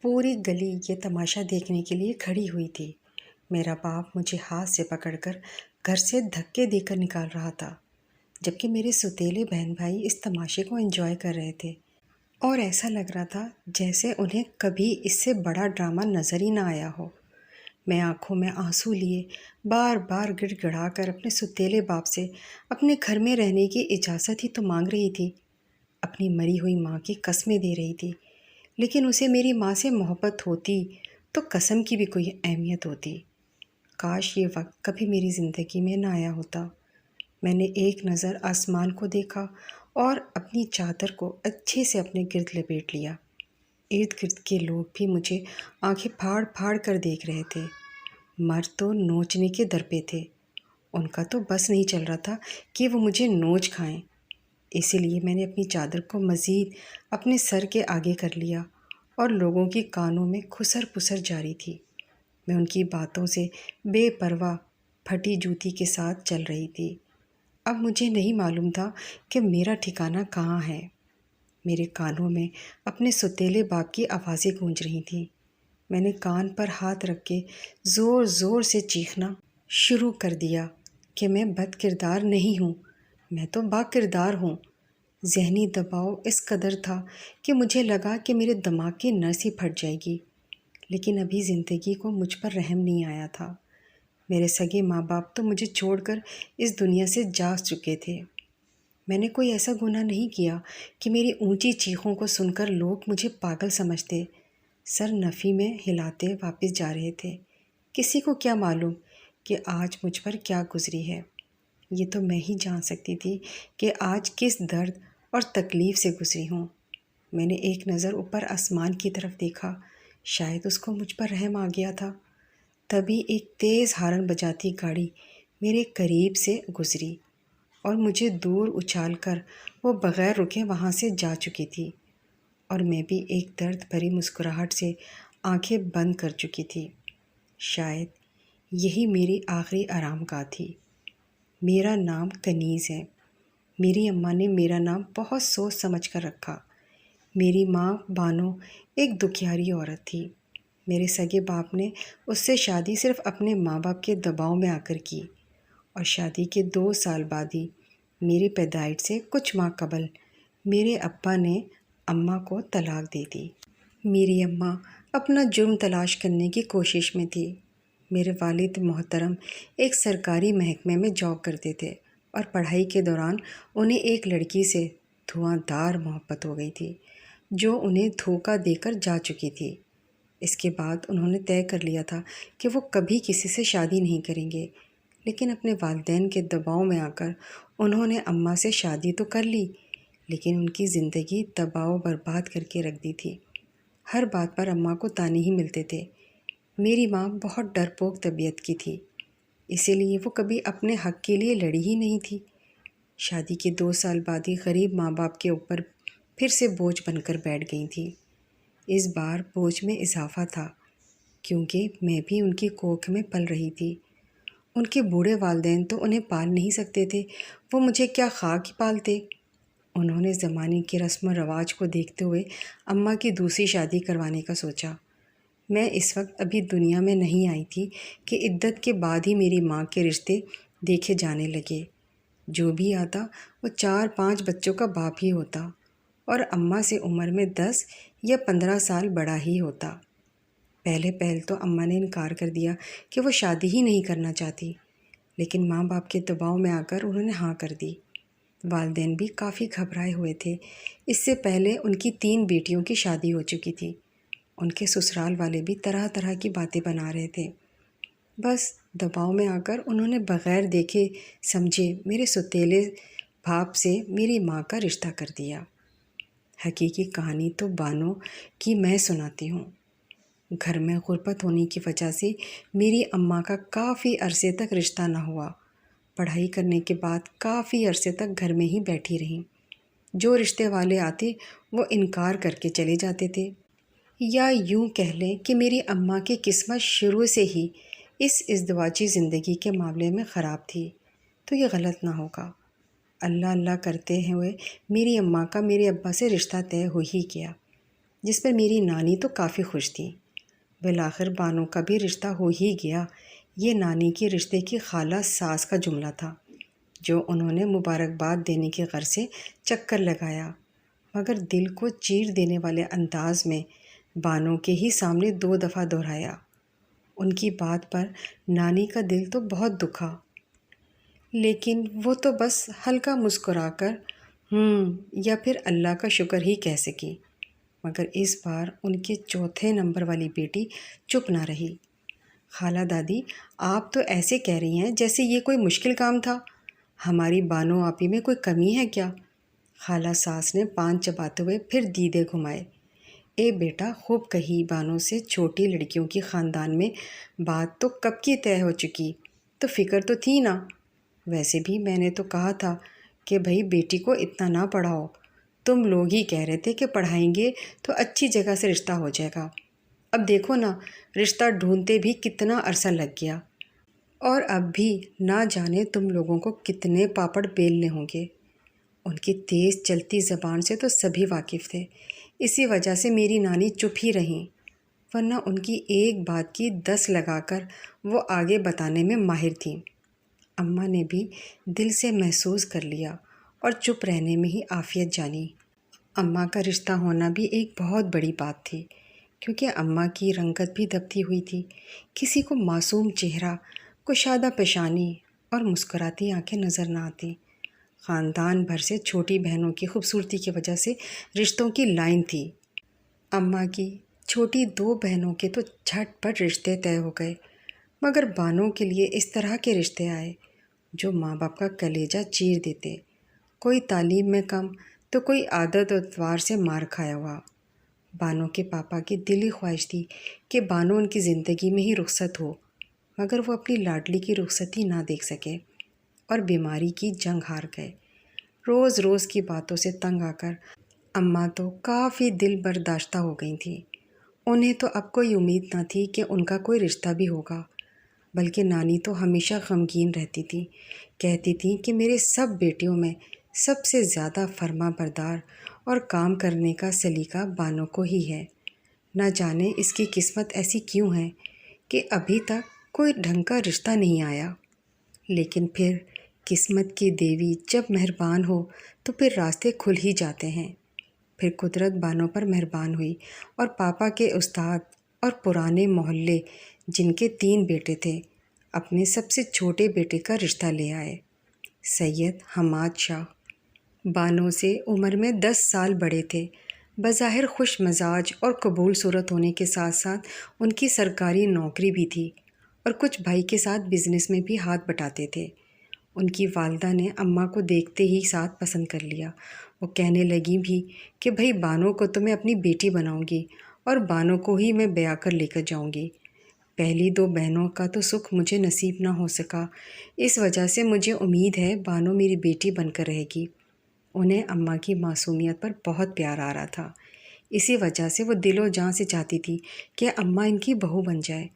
پوری گلی یہ تماشا دیکھنے کے لیے کھڑی ہوئی تھی۔ میرا باپ مجھے ہاتھ سے پکڑ کر گھر سے دھکے دے کر نکال رہا تھا، جبکہ میرے سوتیلے بہن بھائی اس تماشے کو انجوائے کر رہے تھے، اور ایسا لگ رہا تھا جیسے انہیں کبھی اس سے بڑا ڈرامہ نظر ہی نہ آیا ہو۔ میں آنکھوں میں آنسو لیے بار بار گڑ گڑا کر اپنے سوتیلے باپ سے اپنے گھر میں رہنے کی اجازت ہی تو مانگ رہی تھی، اپنی مری ہوئی ماں کی قسمیں دے رہی تھی، لیکن اسے میری ماں سے محبت ہوتی تو قسم کی بھی کوئی اہمیت ہوتی۔ کاش یہ وقت کبھی میری زندگی میں نہ آیا ہوتا۔ میں نے ایک نظر آسمان کو دیکھا اور اپنی چادر کو اچھے سے اپنے گرد لپیٹ لیا۔ ارد گرد کے لوگ بھی مجھے آنکھیں پھاڑ پھاڑ کر دیکھ رہے تھے۔ مرد تو نوچنے کے در پہ تھے، ان کا تو بس نہیں چل رہا تھا کہ وہ مجھے نوچ کھائیں۔ اسی لیے میں نے اپنی چادر کو مزید اپنے سر کے آگے کر لیا اور لوگوں کی کانوں میں کھسر پسر جاری تھی۔ میں ان کی باتوں سے بے پرواہ پھٹی جوتی کے ساتھ چل رہی تھی۔ اب مجھے نہیں معلوم تھا کہ میرا ٹھکانہ کہاں ہے۔ میرے کانوں میں اپنے سوتیلے باپ کی آوازیں گونج رہی تھیں۔ میں نے کان پر ہاتھ رکھ کے زور زور سے چیخنا شروع کر دیا کہ میں بد کردار نہیں ہوں، میں تو با کردار ہوں۔ ذہنی دباؤ اس قدر تھا کہ مجھے لگا کہ میرے دماغ کی نس ہی پھٹ جائے گی، لیکن ابھی زندگی کو مجھ پر رحم نہیں آیا تھا۔ میرے سگے ماں باپ تو مجھے چھوڑ کر اس دنیا سے جا چکے تھے۔ میں نے کوئی ایسا گناہ نہیں کیا کہ میری اونچی چیخوں کو سن کر لوگ مجھے پاگل سمجھتے، سر نفی میں ہلاتے واپس جا رہے تھے۔ کسی کو کیا معلوم کہ آج مجھ پر کیا گزری ہے؟ یہ تو میں ہی جان سکتی تھی کہ آج کس درد اور تکلیف سے گزری ہوں۔ میں نے ایک نظر اوپر آسمان کی طرف دیکھا، شاید اس کو مجھ پر رحم آ گیا تھا۔ تبھی ایک تیز ہارن بجاتی گاڑی میرے قریب سے گزری اور مجھے دور اچھال کر وہ بغیر رکے وہاں سے جا چکی تھی، اور میں بھی ایک درد بھری مسکراہٹ سے آنکھیں بند کر چکی تھی۔ شاید یہی میری آخری آرام گاہ تھی۔ میرا نام کنیز ہے۔ میری اماں نے میرا نام بہت سوچ سمجھ کر رکھا۔ میری ماں بانو ایک دکھیاری عورت تھی۔ میرے سگے باپ نے اس سے شادی صرف اپنے ماں باپ کے دباؤ میں آ کر کی، اور شادی کے 2 سال بعد ہی میری پیدائش سے کچھ ماہ قبل میرے ابا نے اماں کو طلاق دے دی۔ میری اماں اپنا جرم تلاش کرنے کی کوشش میں تھی۔ میرے والد محترم ایک سرکاری محکمے میں جاب کرتے تھے، اور پڑھائی کے دوران انہیں ایک لڑکی سے دھواں دھار محبت ہو گئی تھی جو انہیں دھوکہ دے کر جا چکی تھی۔ اس کے بعد انہوں نے طے کر لیا تھا کہ وہ کبھی کسی سے شادی نہیں کریں گے، لیکن اپنے والدین کے دباؤ میں آ کر انہوں نے اماں سے شادی تو کر لی، لیکن ان کی زندگی تباہ و برباد کر کے رکھ دی تھی۔ ہر بات پر اماں کو طعنے ہی ملتے تھے۔ میری ماں بہت ڈرپوک طبیعت کی تھی، اسی لیے وہ کبھی اپنے حق کے لیے لڑی ہی نہیں تھی۔ شادی کے 2 سال بعد ہی غریب ماں باپ کے اوپر پھر سے بوجھ بن کر بیٹھ گئی تھی۔ اس بار بوجھ میں اضافہ تھا، کیونکہ میں بھی ان کی کوکھ میں پل رہی تھی۔ ان کے بوڑھے والدین تو انہیں پال نہیں سکتے تھے، وہ مجھے کیا خاک ہی پالتے۔ انہوں نے زمانے کے رسم و رواج کو دیکھتے ہوئے اماں کی دوسری شادی کروانے کا سوچا۔ میں اس وقت ابھی دنیا میں نہیں آئی تھی کہ عدت کے بعد ہی میری ماں کے رشتے دیکھے جانے لگے۔ جو بھی آتا وہ 4-5 بچوں کا باپ ہی ہوتا، اور اماں سے عمر میں 10 یا 15 سال بڑا ہی ہوتا۔ پہلے تو اماں نے انکار کر دیا کہ وہ شادی ہی نہیں کرنا چاہتی، لیکن ماں باپ کے دباؤ میں آ کر انہوں نے ہاں کر دی۔ والدین بھی کافی گھبرائے ہوئے تھے۔ اس سے پہلے ان کی 3 بیٹیوں کی شادی ہو چکی تھی۔ ان کے سسرال والے بھی طرح طرح کی باتیں بنا رہے تھے۔ بس دباؤ میں آ کر انہوں نے بغیر دیکھے سمجھے میرے سوتیلے باپ سے میری ماں کا رشتہ کر دیا۔ حقیقی کہانی تو بانو کی میں سناتی ہوں۔ گھر میں غربت ہونے کی وجہ سے میری اماں کا کافی عرصے تک رشتہ نہ ہوا۔ پڑھائی کرنے کے بعد کافی عرصے تک گھر میں ہی بیٹھی رہیں۔ جو رشتے والے آتے وہ انکار کر کے چلے جاتے تھے، یا یوں کہہ لیں کہ میری اماں کی قسمت شروع سے ہی اس ازدواجی زندگی کے معاملے میں خراب تھی۔ تو یہ غلط نہ ہوگا۔ اللہ اللہ کرتے ہوئے میری اماں کا میرے ابا سے رشتہ طے ہو ہی گیا۔ جس پر میری نانی تو کافی خوش تھی۔ بالآخر بانو کا بھی رشتہ ہو ہی گیا۔ یہ نانی کے رشتے کی خالہ ساس کا جملہ تھا جو انہوں نے مبارکباد دینے کی غرض سے چکر لگایا، مگر دل کو چیر دینے والے انداز میں بانو کے ہی سامنے 2 دفعہ دہرایا۔ ان کی بات پر نانی کا دل تو بہت دکھا، لیکن وہ تو بس ہلکا مسکرا کر یا پھر اللہ کا شکر ہی کہہ سکی۔ مگر اس بار ان کے چوتھے نمبر والی بیٹی چپ نہ رہی۔ خالہ دادی، آپ تو ایسے کہہ رہی ہیں جیسے یہ کوئی مشکل کام تھا۔ ہماری بانو آپی میں کوئی کمی ہے کیا؟ خالہ ساس نے پان چباتے ہوئے پھر دیدے گھمائے۔ اے بیٹا، خوب کہی، بانو سے چھوٹی لڑکیوں کی خاندان میں بات تو کب کی طے ہو چکی، تو فکر تو تھی نا۔ ویسے بھی میں نے تو کہا تھا کہ بھئی بیٹی کو اتنا نہ پڑھاؤ، تم لوگ ہی کہہ رہے تھے کہ پڑھائیں گے تو اچھی جگہ سے رشتہ ہو جائے گا۔ اب دیکھو نا، رشتہ ڈھونڈتے بھی کتنا عرصہ لگ گیا، اور اب بھی نہ جانے تم لوگوں کو کتنے پاپڑ بیلنے ہوں گے۔ ان کی تیز چلتی زبان سے تو سبھی واقف تھے، اسی وجہ سے میری نانی چپ ہی رہیں، ورنہ ان کی ایک بات کی 10 لگا کر وہ آگے بتانے میں ماہر تھیں۔ اماں نے بھی دل سے محسوس کر لیا اور چپ رہنے میں ہی عافیت جانی۔ اماں کا رشتہ ہونا بھی ایک بہت بڑی بات تھی، کیونکہ اماں کی رنگت بھی دبتی ہوئی تھی۔ کسی کو معصوم چہرہ، کشادہ پیشانی اور مسکراتی آنکھیں نظر نہ آتی۔ خاندان بھر سے چھوٹی بہنوں کی خوبصورتی کی وجہ سے رشتوں کی لائن تھی۔ اماں کی چھوٹی 2 بہنوں کے تو جھٹ پٹ رشتے طے ہو گئے، مگر بانوں کے لیے اس طرح کے رشتے آئے جو ماں باپ کا کلیجہ چیر دیتے۔ کوئی تعلیم میں کم تو کوئی عادت و اتوار سے مار کھایا ہوا۔ بانو کے پاپا کی دلی خواہش تھی کہ بانو ان کی زندگی میں ہی رخصت ہو، مگر وہ اپنی لاڈلی کی رخصتی نہ دیکھ سکے اور بیماری کی جنگ ہار گئے۔ روز روز کی باتوں سے تنگ آ کر اماں تو کافی دل برداشتہ ہو گئی تھیں۔ انہیں تو اب کوئی امید نہ تھی کہ ان کا کوئی رشتہ بھی ہوگا، بلکہ نانی تو ہمیشہ غمگین رہتی تھی، کہتی تھیں کہ میرے سب بیٹیوں میں سب سے زیادہ فرما بردار اور کام کرنے کا سلیقہ بانو کو ہی ہے۔ نہ جانے اس کی قسمت ایسی کیوں ہے کہ ابھی تک کوئی ڈھنگ کا رشتہ نہیں آیا، لیکن پھر قسمت کی دیوی جب مہربان ہو تو پھر راستے کھل ہی جاتے ہیں۔ پھر قدرت بانو پر مہربان ہوئی اور پاپا کے استاد اور پرانے محلے، جن کے 3 بیٹے تھے، اپنے سب سے چھوٹے بیٹے کا رشتہ لے آئے، سید حماد شاہ۔ بانو سے عمر میں 10 سال بڑے تھے، بظاہر خوش مزاج اور قبول صورت ہونے کے ساتھ ساتھ ان کی سرکاری نوکری بھی تھی اور کچھ بھائی کے ساتھ بزنس میں بھی ہاتھ بٹاتے تھے۔ ان کی والدہ نے اماں کو دیکھتے ہی ساتھ پسند کر لیا۔ وہ کہنے لگی بھی کہ بھئی بانو کو تو میں اپنی بیٹی بناؤں گی اور بانو کو ہی میں بیاہ کر لے کر جاؤں گی۔ پہلی 2 بہنوں کا تو سکھ مجھے نصیب نہ ہو سکا، اس وجہ سے مجھے امید ہے بانو میری بیٹی بن کر رہے گی۔ انہیں اماں کی معصومیت پر بہت پیار آ رہا تھا، اسی وجہ سے وہ دل و جان سے چاہتی تھی کہ اماں ان کی بہو بن جائے۔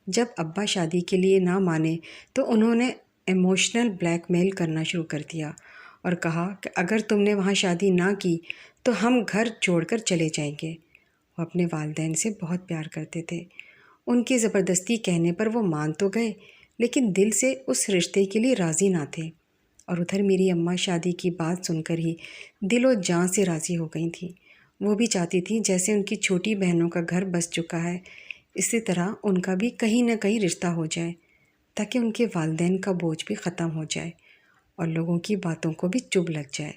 جب ابا شادی کے لیے نہ مانے تو انہوں نے ایموشنل بلیک میل کرنا شروع کر دیا اور کہا کہ اگر تم نے وہاں شادی نہ کی تو ہم گھر چھوڑ کر چلے جائیں گے۔ وہ اپنے والدین سے بہت پیار کرتے تھے، ان کی زبردستی کہنے پر وہ مان تو گئے، لیکن دل سے اس رشتے کے لیے راضی نہ تھے۔ اور ادھر میری اماں شادی کی بات سن کر ہی دل و جان سے راضی ہو گئی تھیں۔ وہ بھی چاہتی تھیں جیسے ان کی چھوٹی بہنوں کا گھر بس چکا ہے، اسی طرح ان کا بھی کہیں نہ کہیں رشتہ ہو جائے، تاکہ ان کے والدین کا بوجھ بھی ختم ہو جائے اور لوگوں کی باتوں کو بھی چبھ لگ جائے۔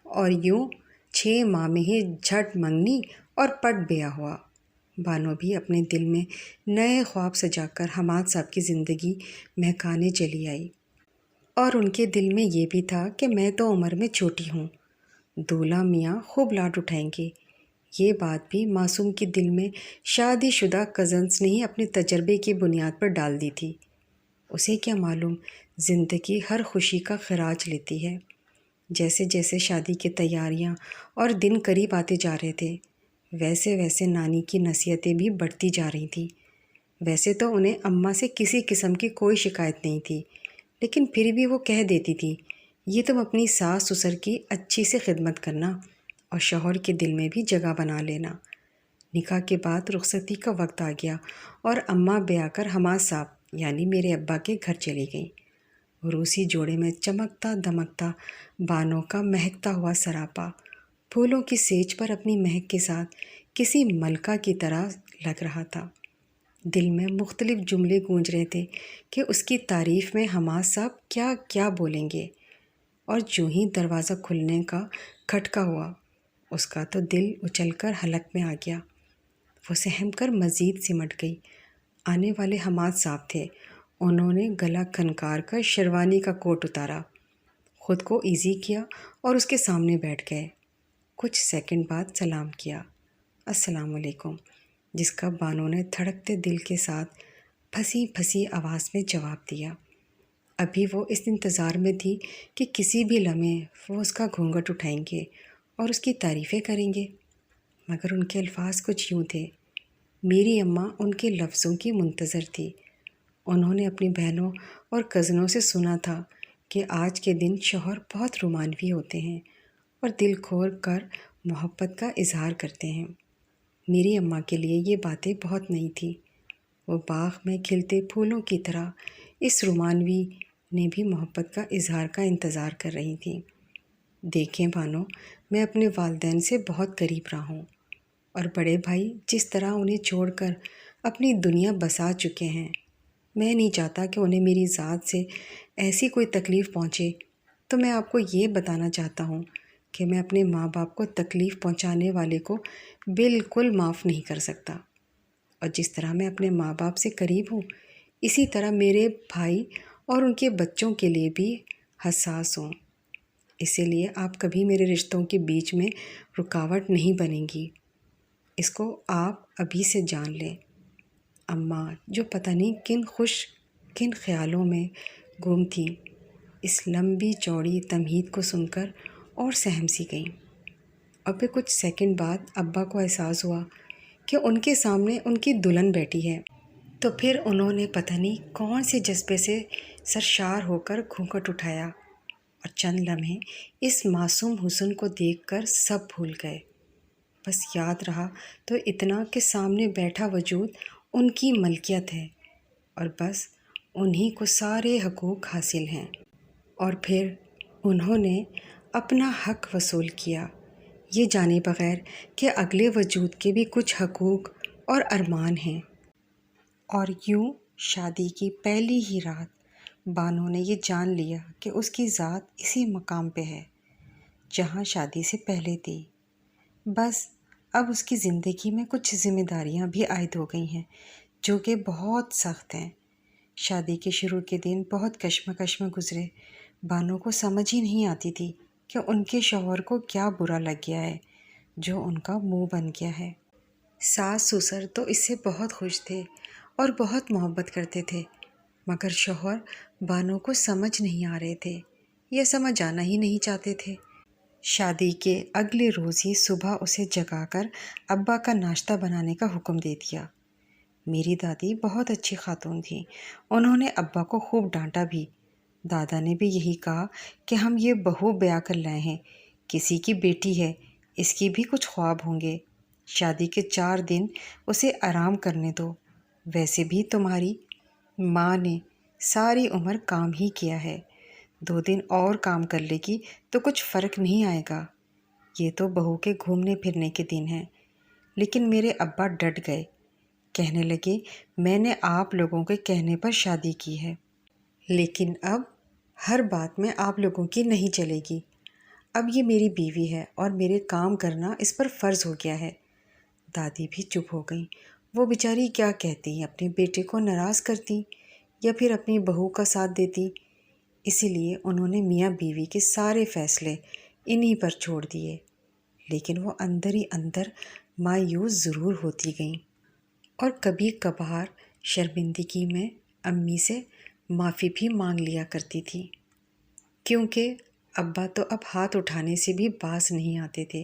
اور یوں 6 ماہ میں ہی جھٹ منگنی اور پٹ بیاہ ہوا۔ بانو بھی اپنے دل میں نئے خواب سجا کر حماد صاحب کی زندگی مہکانے چلی آئی، اور ان کے دل میں یہ بھی تھا کہ میں تو عمر میں چھوٹی ہوں، دولہا میاں خوب لاڈ اٹھائیں گے۔ یہ بات بھی معصوم کے دل میں شادی شدہ کزنس نے ہی اپنے تجربے کی بنیاد پر ڈال دی تھی۔ اسے کیا معلوم، زندگی ہر خوشی کا خراج لیتی ہے۔ جیسے جیسے شادی کی تیاریاں اور دن قریب آتے جا رہے تھے، ویسے ویسے نانی کی نصیحتیں بھی بڑھتی جا رہی تھیں۔ ویسے تو انہیں اماں سے کسی قسم کی کوئی شکایت نہیں تھی، لیکن پھر بھی وہ کہہ دیتی تھی، یہ تم اپنی ساس سسر کی اچھی سے خدمت کرنا اور شوہر کے دل میں بھی جگہ بنا لینا۔ نکاح کے بعد رخصتی کا وقت آ گیا اور اماں بیاہ کر حماد صاحب یعنی میرے ابا کے گھر چلی گئیں۔ روسی جوڑے میں چمکتا دمکتا بانوں کا مہکتا ہوا سراپا پھولوں کی سیج پر اپنی مہک کے ساتھ کسی ملکہ کی طرح لگ رہا تھا۔ دل میں مختلف جملے گونج رہے تھے کہ اس کی تعریف میں حماد صاحب کیا کیا بولیں گے، اور جو ہی دروازہ کھلنے کا کھٹکا ہوا اس کا تو دل اچھل کر حلق میں آ گیا۔ وہ سہم کر مزید سمٹ گئی۔ آنے والے حماد صاحب تھے۔ انہوں نے گلا کھنکار کر شیروانی کا کوٹ اتارا، خود کو ایزی کیا اور اس کے سامنے بیٹھ گئے۔ کچھ سیکنڈ بعد سلام کیا، السلام علیکم، جس کا بانو نے دھڑکتے دل کے ساتھ پھنسی پھنسی آواز میں جواب دیا۔ ابھی وہ اس انتظار میں تھی کہ کسی بھی لمحے وہ اس کا گھونگھٹ اٹھائیں گے اور اس کی تعریفیں کریں گے، مگر ان کے الفاظ کچھ یوں تھے۔ میری اماں ان کے لفظوں کی منتظر تھی۔ انہوں نے اپنی بہنوں اور کزنوں سے سنا تھا کہ آج کے دن شوہر بہت رومانوی ہوتے ہیں اور دل کھول کر محبت کا اظہار کرتے ہیں۔ میری اماں کے لیے یہ باتیں بہت نئی تھیں۔ وہ باغ میں کھلتے پھولوں کی طرح اس رومانوی نے بھی محبت کا اظہار کا انتظار کر رہی تھیں۔ دیکھیں بانو، میں اپنے والدین سے بہت قریب رہا ہوں، اور بڑے بھائی جس طرح انہیں چھوڑ کر اپنی دنیا بسا چکے ہیں، میں نہیں چاہتا کہ انہیں میری ذات سے ایسی کوئی تکلیف پہنچے۔ تو میں آپ کو یہ بتانا چاہتا ہوں کہ میں اپنے ماں باپ کو تکلیف پہنچانے والے کو بالکل معاف نہیں کر سکتا، اور جس طرح میں اپنے ماں باپ سے قریب ہوں، اسی طرح میرے بھائی اور ان کے بچوں کے لیے بھی حساس ہوں۔ اسی لیے آپ کبھی میرے رشتوں کے بیچ میں رکاوٹ نہیں بنیں گی، اس کو آپ ابھی سے جان لیں۔ اماں جو پتہ نہیں کن خیالوں میں گم تھیں، اس لمبی چوڑی تمہید کو سن کر اور سہم سی گئیں، اور پھر کچھ سیکنڈ بعد ابا کو احساس ہوا کہ ان کے سامنے ان کی دلہن بیٹھی ہے۔ تو پھر انہوں نے پتہ نہیں کون سے جذبے سے سرشار ہو کر گھونگھٹ اٹھایا، اور چند لمحے اس معصوم حسن کو دیکھ کر سب بھول گئے۔ بس یاد رہا تو اتنا کہ سامنے بیٹھا وجود ان کی ملکیت ہے، اور بس انہی کو سارے حقوق حاصل ہیں۔ اور پھر انہوں نے اپنا حق وصول کیا، یہ جانے بغیر کہ اگلے وجود کے بھی کچھ حقوق اور ارمان ہیں۔ اور یوں شادی کی پہلی ہی رات بانو نے یہ جان لیا کہ اس کی ذات اسی مقام پہ ہے جہاں شادی سے پہلے تھی۔ بس اب اس کی زندگی میں کچھ ذمہ داریاں بھی عائد ہو گئی ہیں جو کہ بہت سخت ہیں۔ شادی کے شروع کے دن بہت کشمکش میں گزرے۔ بانو کو سمجھ ہی نہیں آتی تھی کہ ان کے شوہر کو کیا برا لگ گیا ہے جو ان کا منہ بن گیا ہے۔ ساس سسر تو اس سے بہت خوش تھے اور بہت محبت کرتے تھے، مگر شوہر بانو کو سمجھ نہیں آ رہے تھے یا سمجھ آنا ہی نہیں چاہتے تھے۔ شادی کے اگلے روز ہی صبح اسے جگا کر ابا کا ناشتہ بنانے کا حکم دے دیا۔ میری دادی بہت اچھی خاتون تھیں، انہوں نے ابا کو خوب ڈانٹا بھی۔ دادا نے بھی یہی کہا کہ ہم یہ بہو بیاہ کر لائے ہیں، کسی کی بیٹی ہے، اس کی بھی کچھ خواب ہوں گے، شادی کے 4 دن اسے آرام کرنے دو، ویسے بھی تمہاری ماں نے ساری عمر کام ہی کیا ہے، 2 دن اور کام کر لے گی تو کچھ فرق نہیں آئے گا، یہ تو بہو کے گھومنے پھرنے کے دن ہیں۔ لیکن میرے ابا ڈٹ گئے، کہنے لگے میں نے آپ لوگوں کے کہنے پر شادی کی ہے، لیکن اب ہر بات میں آپ لوگوں کی نہیں چلے گی، اب یہ میری بیوی ہے اور میرے کام کرنا اس پر فرض ہو گیا ہے۔ دادی بھی چپ ہو گئیں، وہ بیچاری کیا کہتی، اپنے بیٹے کو ناراض کرتی یا پھر اپنی بہو کا ساتھ دیتی، اسی لیے انہوں نے میاں بیوی کے سارے فیصلے انہی پر چھوڑ دیے، لیکن وہ اندر ہی اندر مایوس ضرور ہوتی گئیں، اور کبھی کبھار شرمندگی میں امی سے معافی بھی مانگ لیا کرتی تھی، کیونکہ ابا تو اب ہاتھ اٹھانے سے بھی باز نہیں آتے تھے۔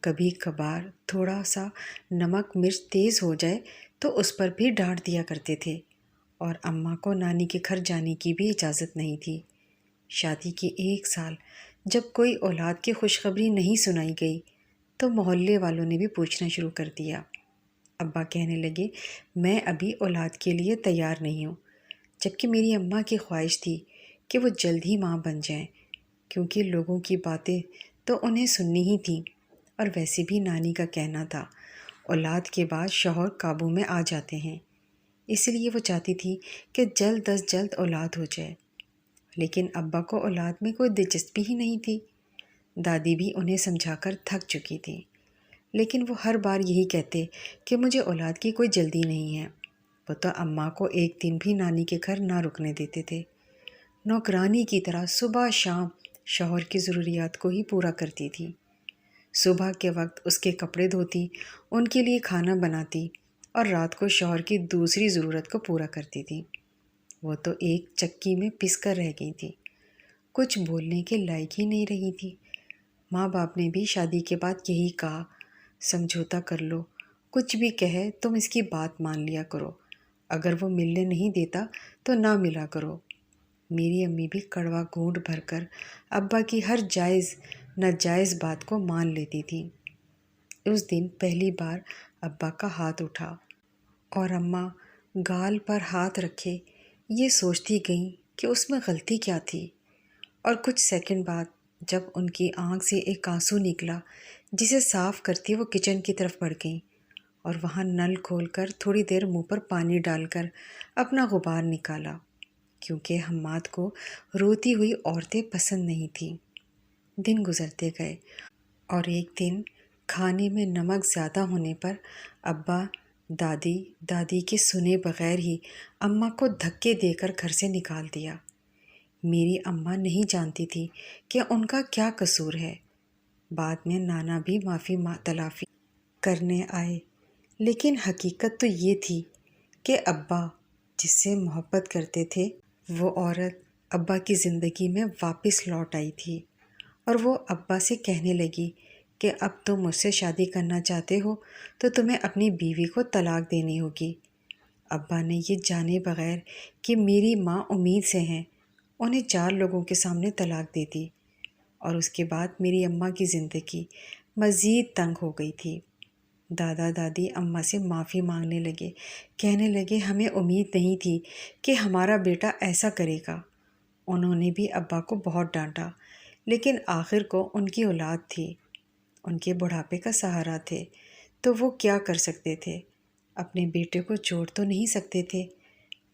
کبھی کبھار تھوڑا سا نمک مرچ تیز ہو جائے تو اس پر بھی ڈانٹ دیا کرتے تھے، اور اماں کو نانی کے گھر جانے کی بھی اجازت نہیں تھی۔ شادی کے 1 سال جب کوئی اولاد کی خوشخبری نہیں سنائی گئی تو محلے والوں نے بھی پوچھنا شروع کر دیا، ابا کہنے لگے میں ابھی اولاد کے لیے تیار نہیں ہوں، جبکہ میری اماں کی خواہش تھی کہ وہ جلد ہی ماں بن جائیں، کیونکہ لوگوں کی باتیں تو انہیں سننی ہی تھیں، اور ویسے بھی نانی کا کہنا تھا اولاد کے بعد شوہر قابو میں آ جاتے ہیں، اس لیے وہ چاہتی تھی کہ جلد از جلد اولاد ہو جائے۔ لیکن ابا کو اولاد میں کوئی دلچسپی ہی نہیں تھی۔ دادی بھی انہیں سمجھا کر تھک چکی تھی، لیکن وہ ہر بار یہی کہتے کہ مجھے اولاد کی کوئی جلدی نہیں ہے۔ وہ تو اماں کو ایک دن بھی نانی کے گھر نہ رکنے دیتے تھے، نوکرانی کی طرح صبح شام شوہر کی ضروریات کو ہی پورا کرتی تھی۔ صبح کے وقت اس کے کپڑے دھوتی، ان کے لیے کھانا بناتی، اور رات کو شوہر کی دوسری ضرورت کو پورا کرتی تھی۔ وہ تو ایک چکی میں پس کر رہ گئی تھی، کچھ بولنے کے لائق ہی نہیں رہی تھی۔ ماں باپ نے بھی شادی کے بعد یہی کہا، سمجھوتا کر لو، کچھ بھی کہے تم اس کی بات مان لیا کرو، اگر وہ ملنے نہیں دیتا تو نہ ملا کرو۔ میری امی بھی کڑوا گھونٹ بھر کر ابا کی ہر جائز ناجائز بات کو مان لیتی تھی۔ اس دن پہلی بار ابا کا ہاتھ اٹھا اور اماں گال پر ہاتھ رکھے یہ سوچتی گئیں کہ اس میں غلطی کیا تھی، اور کچھ سیکنڈ بعد جب ان کی آنکھ سے ایک آنسو نکلا جسے صاف کرتی وہ کچن کی طرف بڑھ گئیں، اور وہاں نل کھول کر تھوڑی دیر منہ پر پانی ڈال کر اپنا غبار نکالا، کیونکہ حماد کو روتی ہوئی عورتیں پسند نہیں تھیں۔ دن گزرتے گئے، اور ایک دن کھانے میں نمک زیادہ ہونے پر ابا دادی کے سنے بغیر ہی اماں کو دھکے دے کر گھر سے نکال دیا۔ میری اماں نہیں جانتی تھی کہ ان کا کیا قصور ہے۔ بعد میں نانا بھی معافی تلافی کرنے آئے، لیکن حقیقت تو یہ تھی کہ ابا جس سے محبت کرتے تھے وہ عورت ابا کی زندگی میں واپس لوٹ آئی تھی، اور وہ ابا سے کہنے لگی کہ اب تم مجھ سے شادی کرنا چاہتے ہو تو تمہیں اپنی بیوی کو طلاق دینی ہوگی۔ ابا نے یہ جانے بغیر کہ میری ماں امید سے ہیں، انہیں 4 لوگوں کے سامنے طلاق دے دی، اور اس کے بعد میری اماں کی زندگی مزید تنگ ہو گئی تھی۔ دادا دادی اماں سے معافی مانگنے لگے، کہنے لگے ہمیں امید نہیں تھی کہ ہمارا بیٹا ایسا کرے گا۔ انہوں نے بھی ابا کو بہت ڈانٹا، لیکن آخر کو ان کی اولاد تھی، ان کے بڑھاپے کا سہارا تھے، تو وہ کیا کر سکتے تھے؟ اپنے بیٹے کو چھوڑ تو نہیں سکتے تھے۔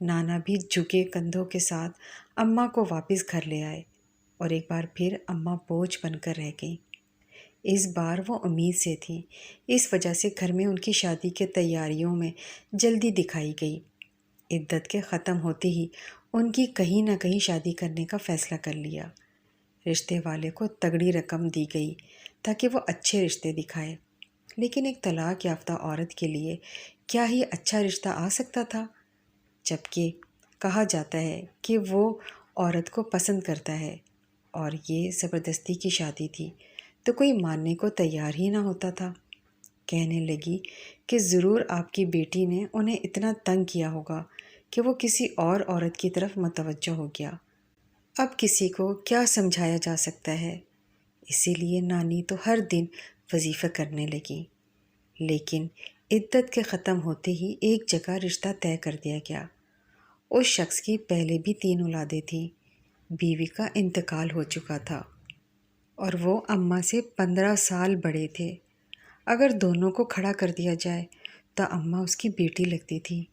نانا بھی جھکے کندھوں کے ساتھ اماں کو واپس گھر لے آئے، اور ایک بار پھر اماں بوجھ بن کر رہ گئیں۔ اس بار وہ امید سے تھیں، اس وجہ سے گھر میں ان کی شادی کے تیاریوں میں جلدی دکھائی گئی۔ عدت کے ختم ہوتے ہی ان کی کہیں نہ کہیں شادی کرنے کا فیصلہ کر لیا۔ رشتے والے کو تگڑی رقم دی گئی تاکہ وہ اچھے رشتے دکھائے، لیکن ایک طلاق یافتہ عورت کے لیے کیا ہی اچھا رشتہ آ سکتا تھا؟ جبکہ کہا جاتا ہے کہ وہ عورت کو پسند کرتا ہے، اور یہ زبردستی کی شادی تھی تو کوئی ماننے کو تیار ہی نہ ہوتا تھا۔ کہنے لگی کہ ضرور آپ کی بیٹی نے انہیں اتنا تنگ کیا ہوگا کہ وہ کسی اور عورت کی طرف متوجہ ہو گیا۔ اب کسی کو کیا سمجھایا جا سکتا ہے؟ اسی لیے نانی تو ہر دن وظیفہ کرنے لگی، لیکن عدت کے ختم ہوتے ہی ایک جگہ رشتہ طے کر دیا گیا۔ اس شخص کی پہلے بھی 3 اولادیں تھیں، بیوی کا انتقال ہو چکا تھا، اور وہ اماں سے 15 سال بڑے تھے۔ اگر دونوں کو کھڑا کر دیا جائے تو اماں اس کی بیٹی لگتی تھی۔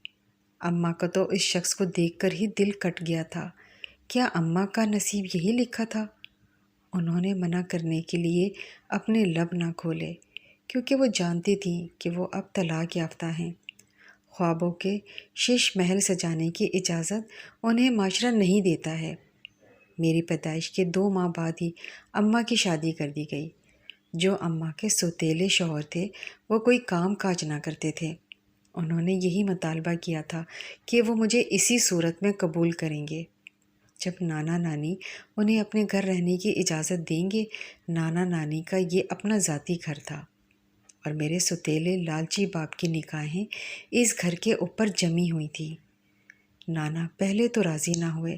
اماں کا تو اس شخص کو دیکھ کر ہی دل کٹ گیا تھا۔ کیا اماں کا نصیب یہی لکھا تھا؟ انہوں نے منع کرنے کے لیے اپنے لب نہ کھولے، کیونکہ وہ جانتی تھیں کہ وہ اب طلاق یافتہ ہیں۔ خوابوں کے شش محل سجانے کی اجازت انہیں معاشرہ نہیں دیتا ہے۔ میری پیدائش کے 2 ماہ بعد ہی اماں کی شادی کر دی گئی۔ جو اماں کے سوتیلے شوہر تھے وہ کوئی کام کاج نہ کرتے تھے۔ انہوں نے یہی مطالبہ کیا تھا کہ وہ مجھے اسی صورت میں قبول کریں گے جب نانا نانی انہیں اپنے گھر رہنے کی اجازت دیں گے۔ نانا نانی کا یہ اپنا ذاتی گھر تھا، اور میرے سوتیلے لالچی باپ کی نگاہیں اس گھر کے اوپر جمی ہوئی تھی۔ نانا پہلے تو راضی نہ ہوئے،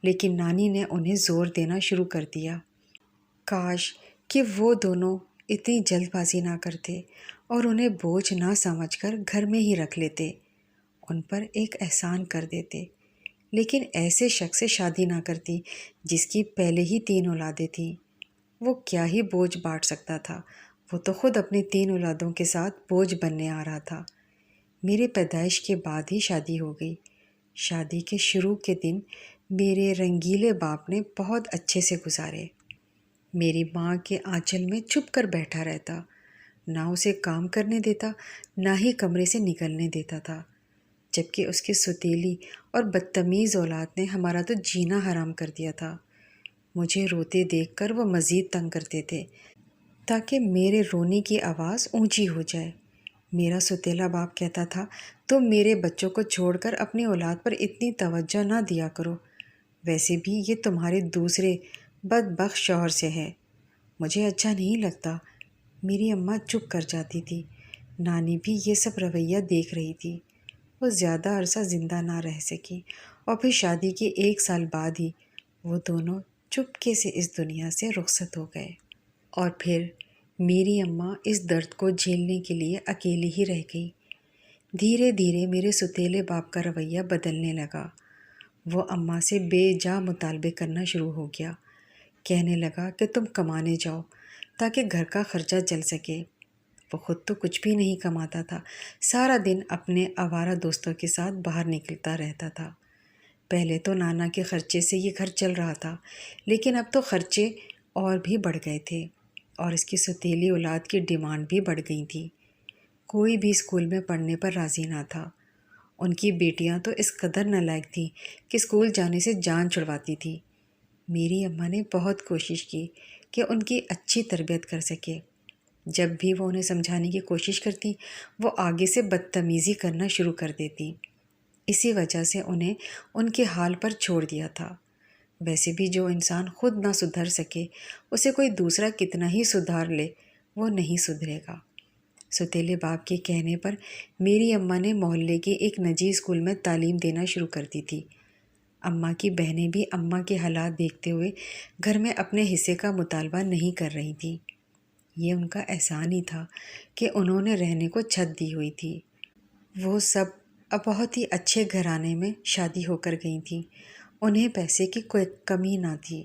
لیکن نانی نے انہیں زور دینا شروع کر دیا۔ کاش کہ وہ دونوں اتنی جلد بازی نہ کرتے اور انہیں بوجھ نہ سمجھ کر گھر میں ہی رکھ لیتے، ان پر ایک احسان کر دیتے۔ لیکن ایسے شخص سے شادی نہ کرتی جس کی پہلے ہی 3 اولادیں تھیں۔ وہ کیا ہی بوجھ بانٹ سکتا تھا، وہ تو خود اپنی 3 اولادوں کے ساتھ بوجھ بننے آ رہا تھا۔ میرے پیدائش کے بعد ہی شادی ہو گئی۔ شادی کے شروع کے دن میرے رنگیلے باپ نے بہت اچھے سے گزارے۔ میری ماں کے آنچل میں چھپ کر بیٹھا رہتا، نہ اسے کام کرنے دیتا، نہ ہی کمرے سے نکلنے دیتا تھا، جبکہ اس کی ستیلی اور بدتمیز اولاد نے ہمارا تو جینا حرام کر دیا تھا۔ مجھے روتے دیکھ کر وہ مزید تنگ کرتے تھے تاکہ میرے رونے کی آواز اونچی ہو جائے۔ میرا ستیلا باپ کہتا تھا، تم میرے بچوں کو چھوڑ کر اپنی اولاد پر اتنی توجہ نہ دیا کرو، ویسے بھی یہ تمہارے دوسرے بدبخت شوہر سے ہے، مجھے اچھا نہیں لگتا۔ میری اماں چپ کر جاتی تھی۔ نانی بھی یہ سب رویہ دیکھ رہی تھی۔ وہ زیادہ عرصہ زندہ نہ رہ سکی اور پھر شادی کے 1 سال بعد ہی وہ دونوں چپکے سے اس دنیا سے رخصت ہو گئے۔ اور پھر میری اماں اس درد کو جھیلنے کے لیے اکیلی ہی رہ گئی۔ دھیرے دھیرے میرے ستیلے باپ کا رویہ بدلنے لگا۔ وہ اماں سے بے جا مطالبے کرنا شروع ہو گیا۔ کہنے لگا کہ تم کمانے جاؤ تاکہ گھر کا خرچہ چل سکے۔ وہ خود تو کچھ بھی نہیں کماتا تھا، سارا دن اپنے آوارہ دوستوں کے ساتھ باہر نکلتا رہتا تھا۔ پہلے تو نانا کے خرچے سے یہ گھر چل رہا تھا، لیکن اب تو خرچے اور بھی بڑھ گئے تھے اور اس کی ستیلی اولاد کی ڈیمانڈ بھی بڑھ گئی تھی۔ کوئی بھی اسکول میں پڑھنے پر راضی نہ تھا۔ ان کی بیٹیاں تو اس قدر نالائق تھیں کہ اسکول جانے سے جان چھڑواتی تھی۔ میری اماں نے بہت کوشش کی کہ ان کی اچھی تربیت کر سکے۔ جب بھی وہ انہیں سمجھانے کی کوشش کرتی، وہ آگے سے بدتمیزی کرنا شروع کر دیتی۔ اسی وجہ سے انہیں ان کے حال پر چھوڑ دیا تھا۔ ویسے بھی جو انسان خود نہ سدھر سکے، اسے کوئی دوسرا کتنا ہی سدھار لے، وہ نہیں سدھرے گا۔ ستیلے باپ کے کہنے پر میری اماں نے محلے کے ایک نجی اسکول میں تعلیم دینا شروع کر دی تھی۔ اماں کی بہنیں بھی اماں کے حالات دیکھتے ہوئے گھر میں اپنے حصے کا مطالبہ نہیں کر رہی تھیں۔ یہ ان کا احسان ہی تھا کہ انہوں نے رہنے کو چھت دی ہوئی تھی۔ وہ سب اب بہت ہی اچھے گھرانے میں شادی ہو کر گئی تھیں۔ انہیں پیسے کی کوئی کمی نہ تھی۔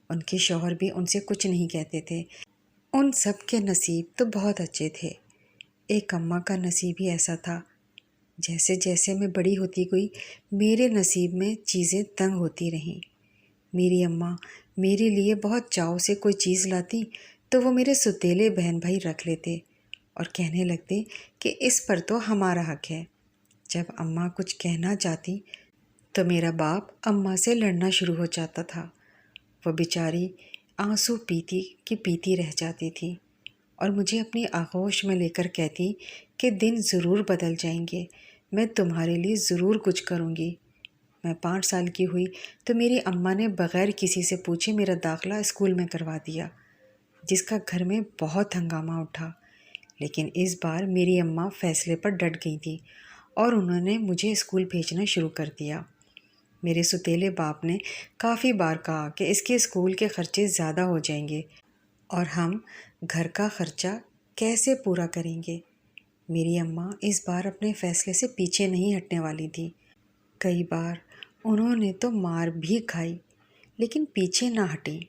ان کے شوہر بھی ان سے کچھ نہیں کہتے تھے۔ ان سب کے نصیب تو بہت اچھے تھے۔ ایک اماں کا نصیب ہی ایسا تھا۔ جیسے جیسے میں بڑی ہوتی گئی، میرے نصیب میں چیزیں تنگ ہوتی رہیں۔ میری اماں میرے لیے بہت چاؤ سے کوئی چیز لاتی تو وہ میرے ستیلے بہن بھائی رکھ لیتے اور کہنے لگتے کہ اس پر تو ہمارا حق ہے۔ جب اماں کچھ کہنا چاہتی تو میرا باپ اماں سے لڑنا شروع ہو جاتا تھا۔ وہ بیچاری آنسو پیتی کہ پیتی رہ جاتی تھی اور مجھے اپنی آغوش میں لے کر کہتی کہ دن ضرور بدل جائیں گے، میں تمہارے لیے ضرور کچھ کروں گی۔ میں 5 سال کی ہوئی تو میری اماں نے بغیر کسی سے پوچھے میرا داخلہ اسکول میں کروا دیا، جس کا گھر میں بہت ہنگامہ اٹھا۔ لیکن اس بار میری اماں فیصلے پر ڈٹ گئی تھی اور انہوں نے مجھے اسکول بھیجنا شروع کر دیا۔ میرے ستیلے باپ نے کافی بار کہا کہ اس کے اسکول کے خرچے زیادہ ہو جائیں گے اور ہم گھر کا خرچہ کیسے پورا کریں گے۔ میری اماں اس بار اپنے فیصلے سے پیچھے نہیں ہٹنے والی تھی۔ کئی بار انہوں نے تو مار بھی کھائی، لیکن پیچھے نہ ہٹیں۔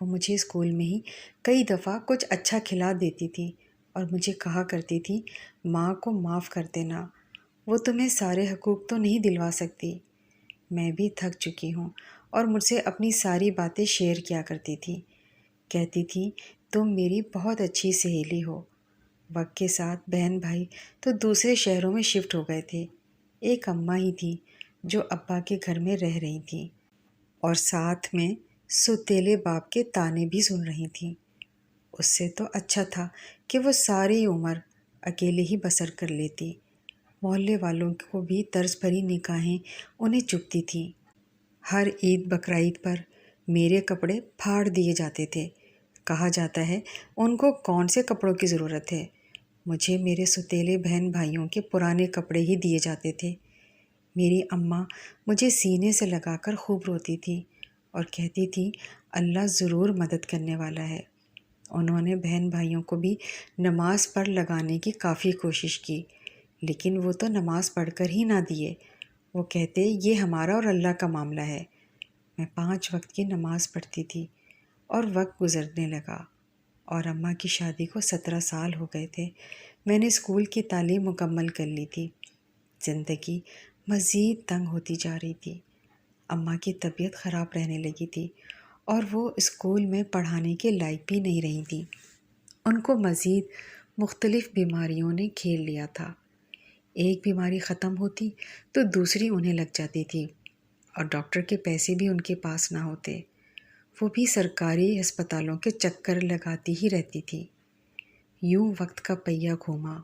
وہ مجھے اسکول میں ہی کئی دفعہ کچھ اچھا کھلا دیتی تھی اور مجھے کہا کرتی تھی، ماں کو معاف کر دینا، وہ تمہیں سارے حقوق تو نہیں دلوا سکتی۔ میں بھی تھک چکی ہوں اور مجھ سے اپنی ساری باتیں شیئر کیا کرتی تھی۔ کہتی تھی، تم میری بہت اچھی سہیلی ہو۔ وقت کے ساتھ بہن بھائی تو دوسرے شہروں میں شفٹ ہو گئے تھے۔ ایک اماں ہی تھی جو ابا کے گھر میں رہ رہی تھیں اور ساتھ میں ستیلے باپ کے طعنے بھی سن رہی تھیں۔ اس سے تو اچھا تھا کہ وہ ساری عمر اکیلے ہی بسر کر لیتی۔ محلے والوں کو بھی طرز بھری نگاہیں انہیں چبھتی تھیں۔ ہر عید بقرعید پر میرے کپڑے پھاڑ دیے جاتے تھے۔ کہا جاتا ہے ان کو کون سے کپڑوں کی ضرورت ہے، مجھے میرے ستیلے بہن بھائیوں کے پرانے کپڑے ہی دیے جاتے تھے۔ میری اماں مجھے سینے سے لگا کر خوب روتی تھی اور کہتی تھی، اللہ ضرور مدد کرنے والا ہے۔ انہوں نے بہن بھائیوں کو بھی نماز پڑھ لگانے کی کافی کوشش کی، لیکن وہ تو نماز پڑھ کر ہی نہ دیے۔ وہ کہتے یہ ہمارا اور اللہ کا معاملہ ہے۔ میں 5 وقت کی نماز پڑھتی تھی اور وقت گزرنے لگا اور اماں کی شادی کو 17 سال ہو گئے تھے۔ میں نے اسکول کی تعلیم مکمل کر لی تھی۔ زندگی مزید تنگ ہوتی جا رہی تھی۔ اماں کی طبیعت خراب رہنے لگی تھی اور وہ اسکول میں پڑھانے کے لائق بھی نہیں رہی تھی۔ ان کو مزید مختلف بیماریوں نے گھیر لیا تھا۔ ایک بیماری ختم ہوتی تو دوسری انہیں لگ جاتی تھی اور ڈاکٹر کے پیسے بھی ان کے پاس نہ ہوتے۔ وہ بھی سرکاری ہسپتالوں کے چکر لگاتی ہی رہتی تھی۔ یوں وقت کا پہیہ گھوما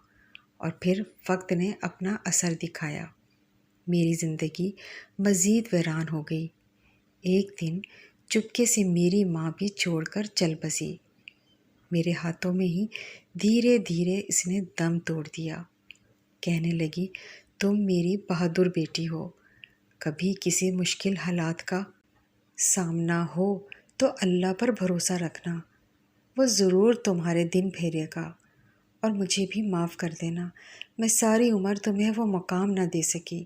اور پھر وقت نے اپنا اثر دکھایا۔ میری زندگی مزید ویران ہو گئی۔ ایک دن چپکے سے میری ماں بھی چھوڑ کر چل بسی۔ میرے ہاتھوں میں ہی دھیرے دھیرے اس نے دم توڑ دیا۔ کہنے لگی تم میری بہادر بیٹی ہو، کبھی کسی مشکل حالات کا سامنا ہو تو اللہ پر بھروسہ رکھنا، وہ ضرور تمہارے دن پھیرے گا، اور مجھے بھی معاف کر دینا، میں ساری عمر تمہیں وہ مقام نہ دے سکی۔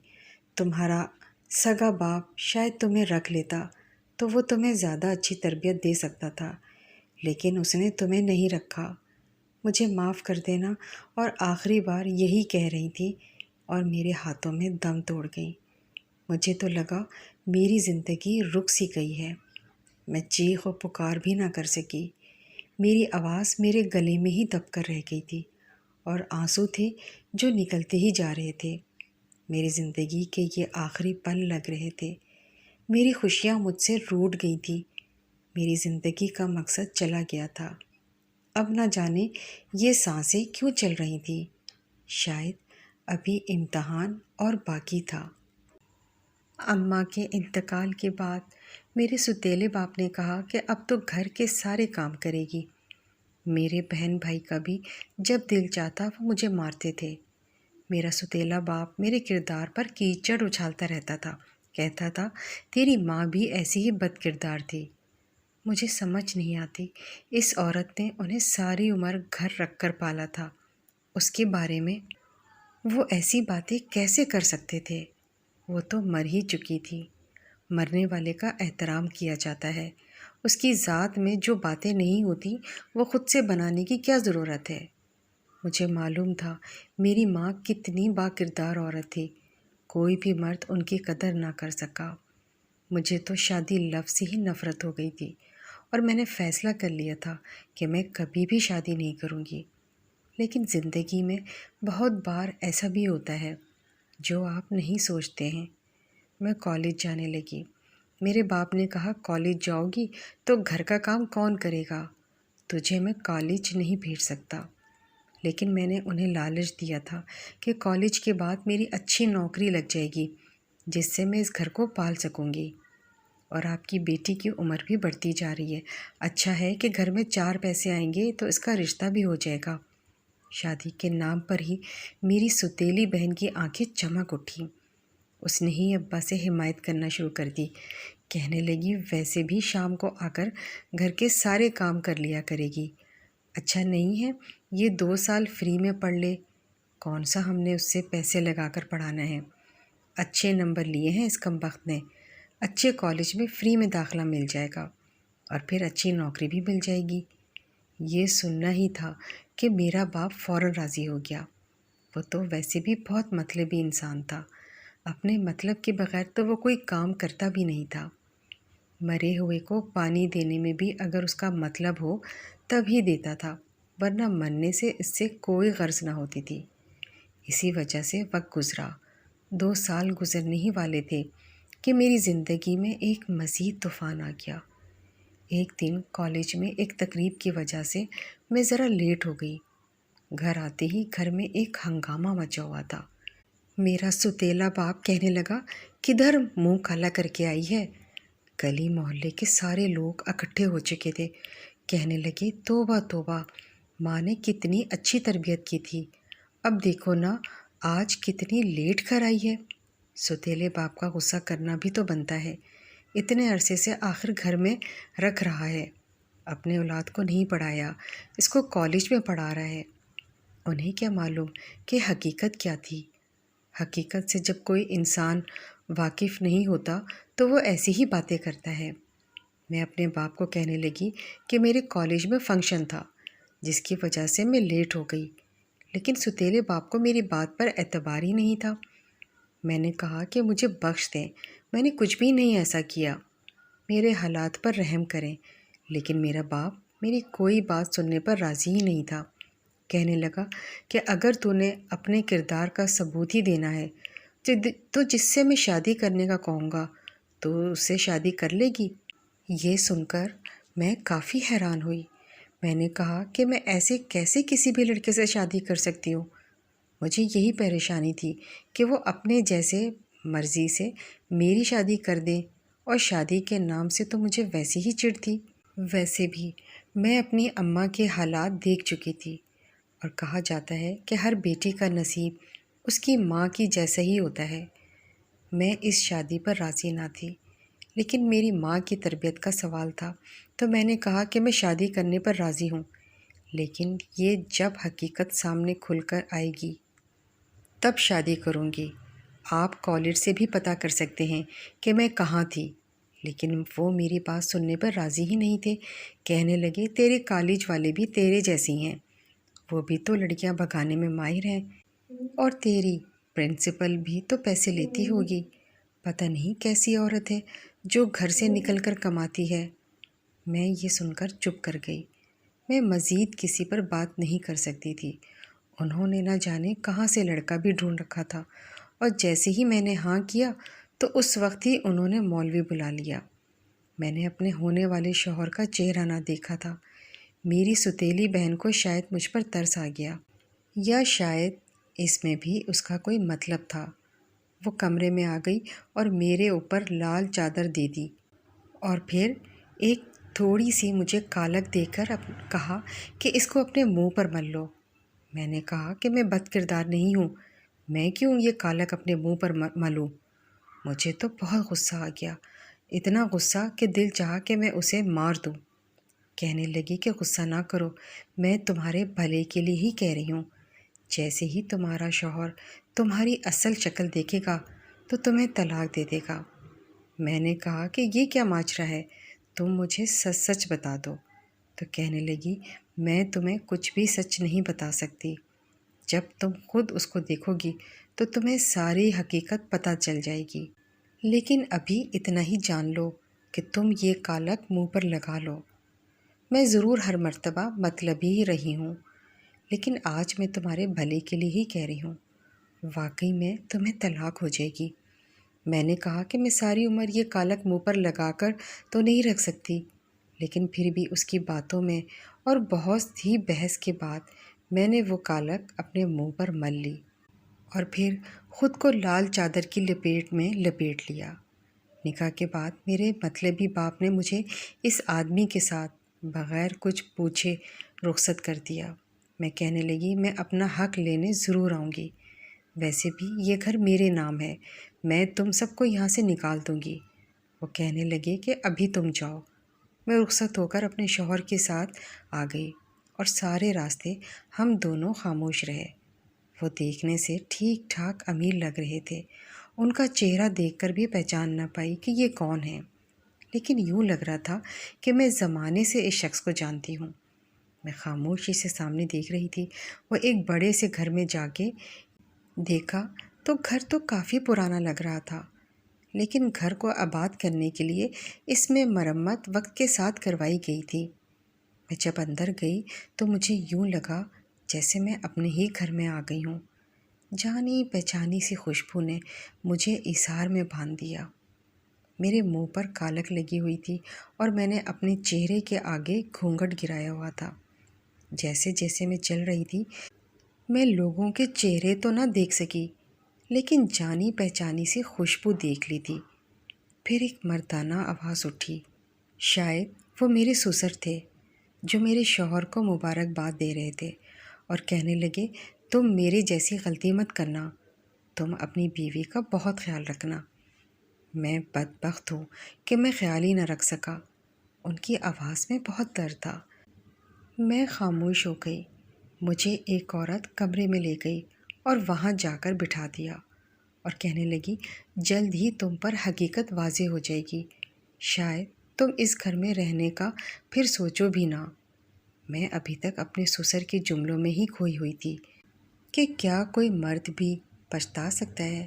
تمہارا سگا باپ شاید تمہیں رکھ لیتا تو وہ تمہیں زیادہ اچھی تربیت دے سکتا تھا، لیکن اس نے تمہیں نہیں رکھا۔ مجھے معاف کر دینا، اور آخری بار یہی کہہ رہی تھی اور میرے ہاتھوں میں دم توڑ گئی۔ مجھے تو لگا میری زندگی رک سی گئی ہے۔ میں چیخ و پکار بھی نہ کر سکی۔ میری آواز میرے گلے میں ہی دب کر رہ گئی تھی اور آنسو تھے جو نکلتے ہی جا رہے تھے۔ میری زندگی کے یہ آخری پل لگ رہے تھے۔ میری خوشیاں مجھ سے روٹ گئی تھیں۔ میری زندگی کا مقصد چلا گیا تھا۔ اب نہ جانے یہ سانسیں کیوں چل رہی تھیں۔ شاید ابھی امتحان اور باقی تھا۔ اماں کے انتقال کے بعد میرے ستیلے باپ نے کہا کہ اب تو گھر کے سارے کام کرے گی۔ میرے بہن بھائی کا بھی جب دل چاہتا وہ مجھے مارتے تھے۔ میرا ستیلا باپ میرے کردار پر کیچڑ اچھالتا رہتا تھا، کہتا تھا تیری ماں بھی ایسی ہی بد کردار تھی۔ مجھے سمجھ نہیں آتی اس عورت نے انہیں ساری عمر گھر رکھ کر پالا تھا، اس کے بارے میں وہ ایسی باتیں کیسے کر سکتے تھے؟ وہ تو مر ہی چکی تھی۔ مرنے والے کا احترام کیا جاتا ہے۔ اس کی ذات میں جو باتیں نہیں ہوتی وہ خود سے بنانے کی کیا ضرورت ہے؟ مجھے معلوم تھا میری ماں کتنی با کردار عورت تھی، کوئی بھی مرد ان کی قدر نہ کر سکا۔ مجھے تو شادی لفظ سے ہی نفرت ہو گئی تھی اور میں نے فیصلہ کر لیا تھا کہ میں کبھی بھی شادی نہیں کروں گی۔ لیکن زندگی میں بہت بار ایسا بھی ہوتا ہے جو آپ نہیں سوچتے ہیں۔ میں کالج جانے لگی۔ میرے باپ نے کہا کالج جاؤ گی تو گھر کا کام کون کرے گا؟ تجھے میں کالج نہیں بھیج سکتا۔ لیکن میں نے انہیں لالچ دیا تھا کہ کالج کے بعد میری اچھی نوکری لگ جائے گی جس سے میں اس گھر کو پال سکوں گی، اور آپ کی بیٹی کی عمر بھی بڑھتی جا رہی ہے، اچھا ہے کہ گھر میں 4 پیسے آئیں گے تو اس کا رشتہ بھی ہو جائے گا۔ شادی کے نام پر ہی میری ستیلی بہن کی آنکھیں چمک اٹھیں۔ اس نے ہی ابا سے حمایت کرنا شروع کر دی۔ کہنے لگی ویسے بھی شام کو آ کر گھر کے سارے کام کر لیا کرے گی، اچھا نہیں ہے یہ 2 سال فری میں پڑھ لے، کون سا ہم نے اس سے پیسے لگا کر پڑھانا ہے، اچھے نمبر لیے ہیں اس کمبخت نے، اچھے کالج میں فری میں داخلہ مل جائے گا اور پھر اچھی نوکری بھی مل جائے گی۔ یہ سننا ہی تھا کہ میرا باپ فوراً راضی ہو گیا۔ وہ تو ویسے بھی بہت مطلبی انسان تھا، اپنے مطلب کے بغیر تو وہ کوئی کام کرتا بھی نہیں تھا۔ مرے ہوئے کو پانی دینے میں بھی اگر اس کا مطلب ہو تب ہی دیتا تھا، ورنہ مرنے سے اس سے کوئی غرض نہ ہوتی تھی۔ اسی وجہ سے وقت گزرا، 2 سال گزرنے ہی والے تھے کہ میری زندگی میں ایک مزید طوفان آ گیا۔ ایک دن کالج میں ایک تقریب کی وجہ سے میں ذرا لیٹ ہو گئی۔ گھر آتے ہی گھر میں ایک ہنگامہ مچا ہوا تھا۔ میرا ستیلا باپ کہنے لگا کدھر منہ کالا کر کے آئی ہے؟ گلی محلے کے سارے لوگ اکٹھے ہو چکے تھے، کہنے لگے توبہ توبہ، ماں نے کتنی اچھی تربیت کی تھی، اب دیکھو نا آج کتنی لیٹ گھر آئی ہے۔ ستیلے باپ کا غصہ کرنا بھی تو بنتا ہے، اتنے عرصے سے آخر گھر میں رکھ رہا ہے، اپنے اولاد کو نہیں پڑھایا، اس کو کالج میں پڑھا رہا ہے۔ انہیں کیا معلوم کہ حقیقت کیا تھی۔ حقیقت سے جب کوئی انسان واقف نہیں ہوتا تو وہ ایسی ہی باتیں کرتا ہے۔ میں اپنے باپ کو کہنے لگی کہ میرے کالج میں فنکشن تھا جس کی وجہ سے میں لیٹ ہو گئی، لیکن ستیلے باپ کو میری بات پر اعتبار ہی نہیں تھا۔ میں نے کہا کہ مجھے بخش دیں، میں نے کچھ بھی نہیں ایسا کیا، میرے حالات پر رحم کریں، لیکن میرا باپ میری کوئی بات سننے پر راضی ہی نہیں تھا۔ کہنے لگا کہ اگر تو نے اپنے کردار کا ثبوت ہی دینا ہے تو جس سے میں شادی کرنے کا کہوں گا تو اس سے شادی کر لے گی۔ یہ سن کر میں کافی حیران ہوئی۔ میں نے کہا کہ میں ایسے کیسے کسی بھی لڑکے سے شادی کر سکتی ہوں؟ مجھے یہی پریشانی تھی کہ وہ اپنے جیسے مرضی سے میری شادی کر دیں، اور شادی کے نام سے تو مجھے ویسی ہی چڑ تھی۔ ویسے بھی میں اپنی اماں کے حالات دیکھ چکی تھی، اور کہا جاتا ہے کہ ہر بیٹی کا نصیب اس کی ماں کی جیسا ہی ہوتا ہے۔ میں اس شادی پر راضی نہ تھی، لیکن میری ماں کی تربیت کا سوال تھا تو میں نے کہا کہ میں شادی کرنے پر راضی ہوں، لیکن یہ جب حقیقت سامنے کھل کر آئے گی تب شادی کروں گی۔ آپ کالج سے بھی پتہ کر سکتے ہیں کہ میں کہاں تھی۔ لیکن وہ میری بات سننے پر راضی ہی نہیں تھے۔ کہنے لگے تیرے کالج والے بھی تیرے جیسی ہیں، وہ بھی تو لڑکیاں بھگانے میں ماہر ہیں، اور تیری پرنسپل بھی تو پیسے لیتی ہوگی، پتہ نہیں کیسی عورت ہے جو گھر سے نکل کر کماتی ہے۔ میں یہ سن کر چپ کر گئی۔ میں مزید کسی پر بات نہیں کر سکتی تھی۔ انہوں نے نہ جانے کہاں سے لڑکا بھی ڈھونڈ رکھا تھا، اور جیسے ہی میں نے ہاں کیا تو اس وقت ہی انہوں نے مولوی بلا لیا۔ میں نے اپنے ہونے والے شوہر کا چہرہ نہ دیکھا تھا۔ میری ستیلی بہن کو شاید مجھ پر ترس آ گیا، یا شاید اس میں بھی اس کا کوئی مطلب تھا۔ وہ کمرے میں آ گئی اور میرے اوپر لال چادر دے دی، اور پھر ایک تھوڑی سی مجھے کالک دے کر کہا کہ اس کو اپنے منہ پر مل لو۔ میں نے کہا کہ میں بد کردار نہیں ہوں، میں کیوں یہ کالک اپنے منہ پر ملوں؟ مجھے تو بہت غصہ آ گیا، اتنا غصہ کہ دل چاہا کہ میں اسے مار دوں۔ کہنے لگی کہ غصہ نہ کرو، میں تمہارے بھلے کے لیے ہی کہہ رہی ہوں۔ جیسے ہی تمہارا شوہر تمہاری اصل شکل دیکھے گا تو تمہیں طلاق دے دے گا۔ میں نے کہا کہ یہ کیا ماجرا ہے، تم مجھے سچ سچ بتا دو۔ تو کہنے لگی میں تمہیں کچھ بھی سچ نہیں بتا سکتی، جب تم خود اس کو دیکھو گی تو تمہیں ساری حقیقت پتہ چل جائے گی، لیکن ابھی اتنا ہی جان لو کہ تم یہ کالک منہ پر لگا لو۔ میں ضرور ہر مرتبہ مطلبی ہی رہی ہوں، لیکن آج میں تمہارے بھلے کے لیے ہی کہہ رہی ہوں، واقعی میں تمہیں طلاق ہو جائے گی۔ میں نے کہا کہ میں ساری عمر یہ کالک منہ پر لگا کر تو نہیں رکھ سکتی، لیکن پھر بھی اس کی باتوں میں اور بہت ہی بحث کے بعد میں نے وہ کالک اپنے منہ پر مل لی، اور پھر خود کو لال چادر کی لپیٹ میں لپیٹ لیا۔ نکاح کے بعد میرے مطلبی باپ نے مجھے اس آدمی کے ساتھ بغیر کچھ پوچھے رخصت کر دیا۔ میں کہنے لگی میں اپنا حق لینے ضرور آؤں گی، ویسے بھی یہ گھر میرے نام ہے، میں تم سب کو یہاں سے نکال دوں گی۔ وہ کہنے لگے کہ ابھی تم جاؤ۔ میں رخصت ہو کر اپنے شوہر کے ساتھ آ گئی، اور سارے راستے ہم دونوں خاموش رہے۔ وہ دیکھنے سے ٹھیک ٹھاک امیر لگ رہے تھے، ان کا چہرہ دیکھ کر بھی پہچان نہ پائی کہ یہ کون ہے، لیکن یوں لگ رہا تھا کہ میں زمانے سے اس شخص کو جانتی ہوں۔ میں خاموشی سے سامنے دیکھ رہی تھی۔ وہ ایک بڑے سے گھر میں جا کے دیکھا تو گھر تو کافی پرانا لگ رہا تھا، لیکن گھر کو آباد کرنے کے لیے اس میں مرمت وقت کے ساتھ کروائی گئی تھی۔ میں جب اندر گئی تو مجھے یوں لگا جیسے میں اپنے ہی گھر میں آ گئی ہوں۔ جانی پہچانی سی خوشبو نے مجھے ایثار میں باندھ دیا۔ میرے منہ پر کالک لگی ہوئی تھی، اور میں نے اپنے چہرے کے آگے گھونگھٹ گرایا ہوا تھا۔ جیسے جیسے میں چل رہی تھی میں لوگوں کے چہرے تو نہ دیکھ سکی، لیکن جانی پہچانی سی خوشبو دیکھ لی تھی۔ پھر ایک مردانہ آواز اٹھی، شاید وہ میرے سسر تھے جو میرے شوہر کو مبارکباد دے رہے تھے، اور کہنے لگے تم میرے جیسی غلطی مت کرنا، تم اپنی بیوی کا بہت خیال رکھنا۔ میں بدبخت ہوں کہ میں خیال ہی نہ رکھ سکا۔ ان کی آواز میں بہت درد تھا۔ میں خاموش ہو گئی۔ مجھے ایک عورت کمرے میں لے گئی اور وہاں جا کر بٹھا دیا اور کہنے لگی، جلد ہی تم پر حقیقت واضح ہو جائے گی، شاید تم اس گھر میں رہنے کا پھر سوچو بھی نہ۔ میں ابھی تک اپنے سسر کے جملوں میں ہی کھوئی ہوئی تھی کہ کیا کوئی مرد بھی پچھتا سکتا ہے؟